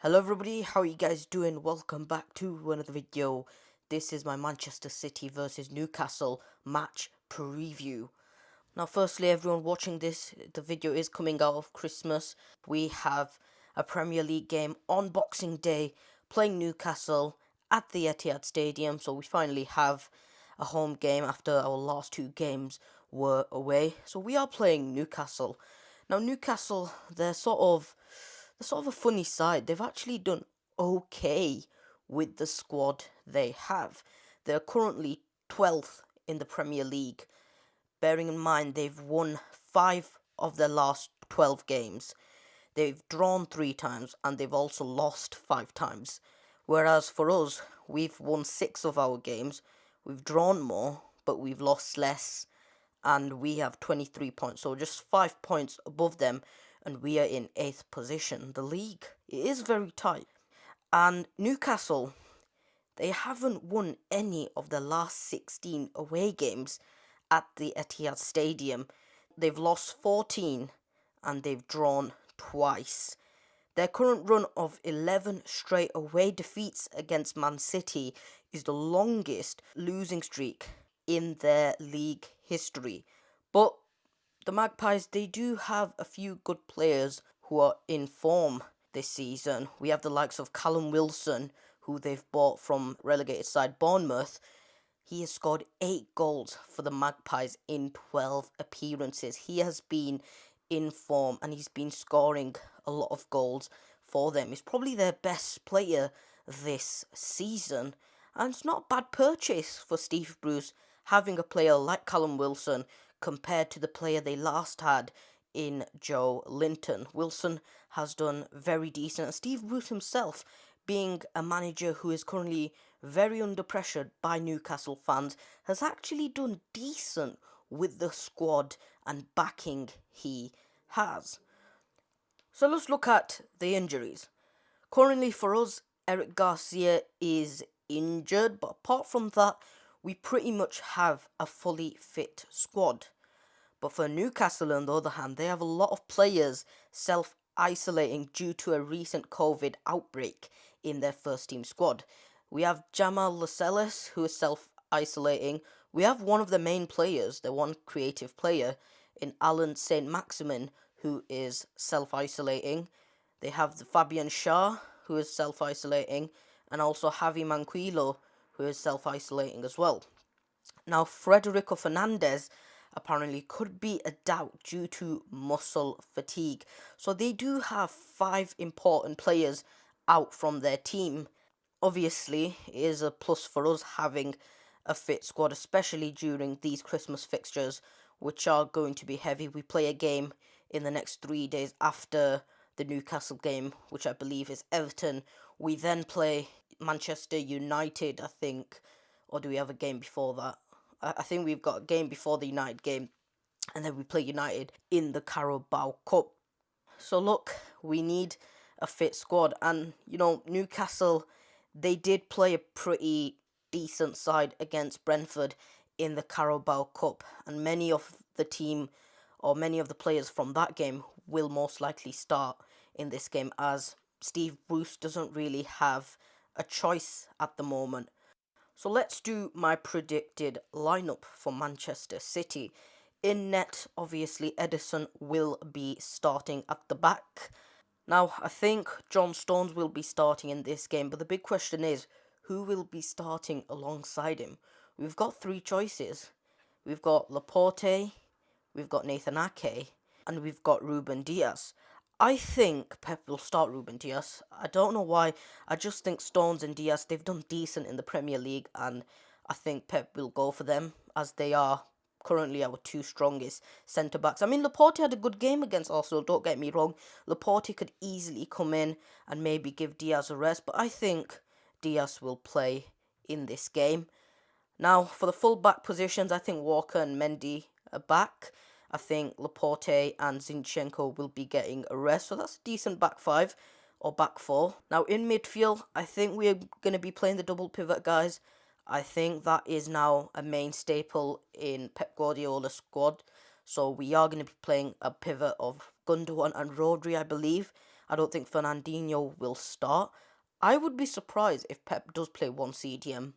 Hello everybody, how are you guys doing? Welcome back to another video. This is my Manchester City versus Newcastle match preview. Now firstly, everyone watching this, the video is coming out of Christmas. We have a Premier League game on Boxing Day playing Newcastle at the Etihad Stadium. So we finally have a home game after our last two games were away. So we are playing Newcastle. Now Newcastle, they're sort of a funny side. They've actually done okay with the squad they have. They're currently 12th in the Premier League. Bearing in mind they've won 5 of their last 12 games. They've drawn 3 times and they've also lost 5 times. Whereas for us, we've won 6 of our games. We've drawn more, but we've lost less. And we have 23 points, so just 5 points above them, and we are in 8th position. The league, it is very tight. And Newcastle, they haven't won any of the last 16 away games at the Etihad Stadium. They've lost 14 and they've drawn twice. Their current run of 11 straight away defeats against Man City is the longest losing streak in their league history. But the Magpies, they do have a few good players who are in form this season. We have the likes of Callum Wilson, who they've bought from relegated side Bournemouth. He has scored 8 goals for the Magpies in 12 appearances. He has been in form and he's been scoring a lot of goals for them. He's probably their best player this season. And it's not a bad purchase for Steve Bruce having a player like Callum Wilson compared to the player they last had in Joe Linton. Wilson has done very decent, and Steve Bruce himself, being a manager who is currently very under pressure by Newcastle fans, has actually done decent with the squad and backing he has. So let's look at the injuries. Currently for us, Eric Garcia is injured, but apart from that, we pretty much have a fully fit squad. But for Newcastle, on the other hand, they have a lot of players self-isolating due to a recent COVID outbreak in their first team squad. We have Jamal Lascelles, who is self-isolating. We have one of the main players, the one creative player, in Alan Saint-Maximin, who is self-isolating. They have the Fabian Schär, who is self-isolating, and also Javi Manquillo, who is self-isolating as well. Now, Federico Fernandez apparently could be a doubt due to muscle fatigue. So they do have 5 important players out from their team. Obviously, it is a plus for us having a fit squad, especially during these Christmas fixtures, which are going to be heavy. We play a game in the next 3 days after the Newcastle game, which I believe is Everton. We then play Manchester United, I think, or do we have a game before that? I think we've got a game before the United game, and then we play United in the Carabao Cup. So look, we need a fit squad, and Newcastle, they did play a pretty decent side against Brentford in the Carabao Cup, and many of the team or many of the players from that game will most likely start in this game, as Steve Bruce doesn't really have a choice at the moment. So let's do my predicted lineup for Manchester City. In net, obviously, Ederson will be starting at the back. Now, I think John Stones will be starting in this game, but the big question is, who will be starting alongside him? We've got 3 choices. We've got Laporte, we've got Nathan Ake, and we've got Ruben Dias. I think Pep will start Ruben Dias. I don't know why. I just think Stones and Dias, they've done decent in the Premier League, and I think Pep will go for them, as they are currently our 2 strongest centre-backs. I mean, Laporte had a good game against Arsenal, don't get me wrong. Laporte could easily come in and maybe give Dias a rest, but I think Dias will play in this game. Now, for the full-back positions, I think Walker and Mendy are back. I think Laporte and Zinchenko will be getting a rest, so that's a decent back 5 or back 4. Now, in midfield, I think we're going to be playing the double pivot, guys. I think that is now a main staple in Pep Guardiola's squad. So we are going to be playing a pivot of Gundogan and Rodri, I believe. I don't think Fernandinho will start. I would be surprised if Pep does play one CDM,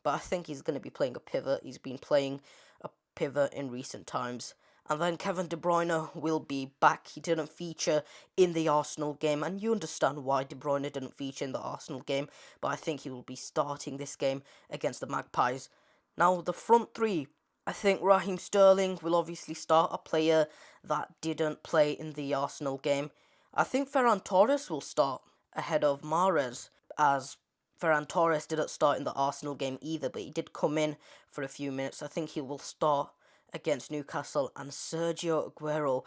but I think he's going to be playing a pivot. He's been playing a pivot in recent times. And then Kevin De Bruyne will be back. He didn't feature in the Arsenal game, and you understand why De Bruyne didn't feature in the Arsenal game, but I think he will be starting this game against the Magpies. Now, the front three, I think Raheem Sterling will obviously start, a player that didn't play in the Arsenal game. I think Ferran Torres will start ahead of Mahrez, as Ferran Torres didn't start in the Arsenal game either, but he did come in for a few minutes. I think he will start against Newcastle. And Sergio Aguero,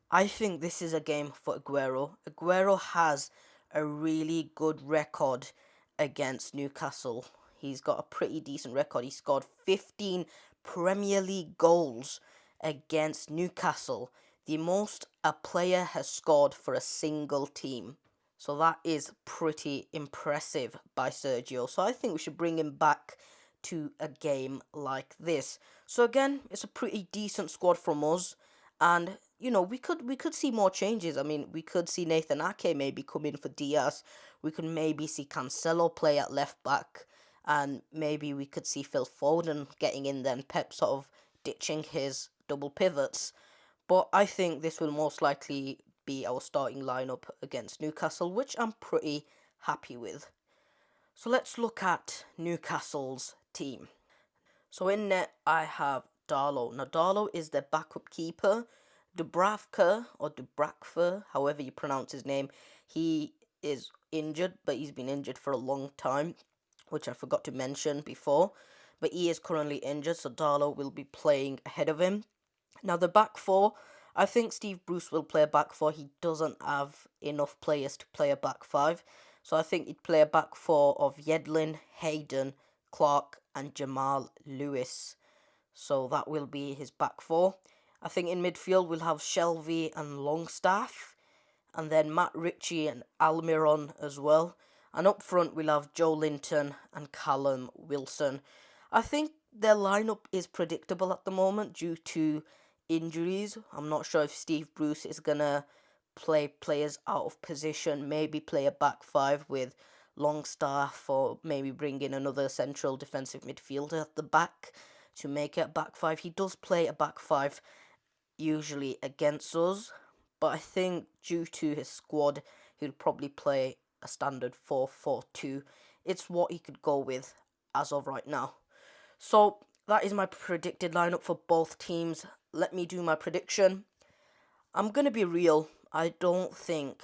I think this is a game for Aguero. Aguero has a really good record against Newcastle. He's got a pretty decent record. He scored 15 Premier League goals against Newcastle, the most a player has scored for a single team. So that is pretty impressive by Sergio. So I think we should bring him back to a game like this. So again, it's a pretty decent squad from us, and you know, we could see more changes. I mean, we could see Nathan Ake maybe come in for Diaz. We could maybe see Cancelo play at left back, and maybe we could see Phil Foden getting in then, Pep sort of ditching his double pivots. But I think this will most likely be our starting lineup against Newcastle, which I'm pretty happy with. So let's look at Newcastle's team. So in net, I have Darlow. Now, Darlow is their backup keeper. Dubravka, or Dubravka, however you pronounce his name, he is injured, but he's been injured for a long time, which I forgot to mention before. But he is currently injured, so Darlow will be playing ahead of him. Now, the back four, I think Steve Bruce will play a back four. He doesn't have enough players to play a back five. So I think he'd play a back four of Yedlin, Hayden, Clark, and Jamal Lewis. So that will be his back four. I think in midfield we'll have Shelvey and Longstaff, and then Matt Ritchie and Almiron as well. And up front we'll have Joe Linton and Callum Wilson. I think their lineup is predictable at the moment due to injuries. I'm not sure if Steve Bruce is gonna play players out of position, maybe play a back five with Longstaff, or maybe bring in another central defensive midfielder at the back to make it a back five. He does play a back five usually against us, but I think due to his squad, he'll probably play a standard 4-4-2. It's what he could go with as of right now. So that is my predicted lineup for both teams. Let me do my prediction. I'm going to be real. I don't think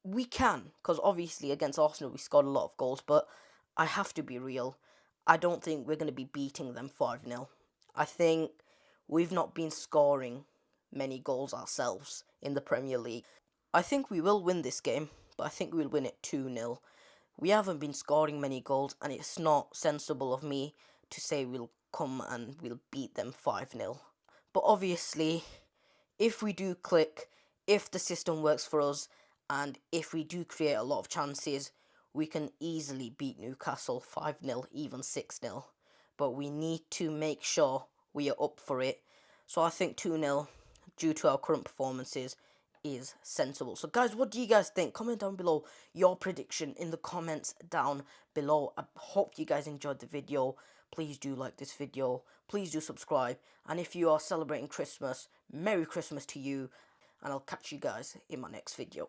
we can, because obviously against Arsenal we scored a lot of goals, but I have to be real. I don't think we're going to be beating them 5-0. I think we've not been scoring many goals ourselves in the Premier League. I think we will win this game, but I think we'll win it 2-0. We haven't been scoring many goals, and it's not sensible of me to say we'll come and we'll beat them 5-0. But obviously, if we do click, if the system works for us, and if we do create a lot of chances, we can easily beat Newcastle 5-0, even 6-0. But we need to make sure we are up for it. So I think 2-0, due to our current performances, is sensible. So guys, what do you guys think? Comment down below your prediction in the comments down below. I hope you guys enjoyed the video. Please do like this video. Please do subscribe. And if you are celebrating Christmas, Merry Christmas to you. And I'll catch you guys in my next video.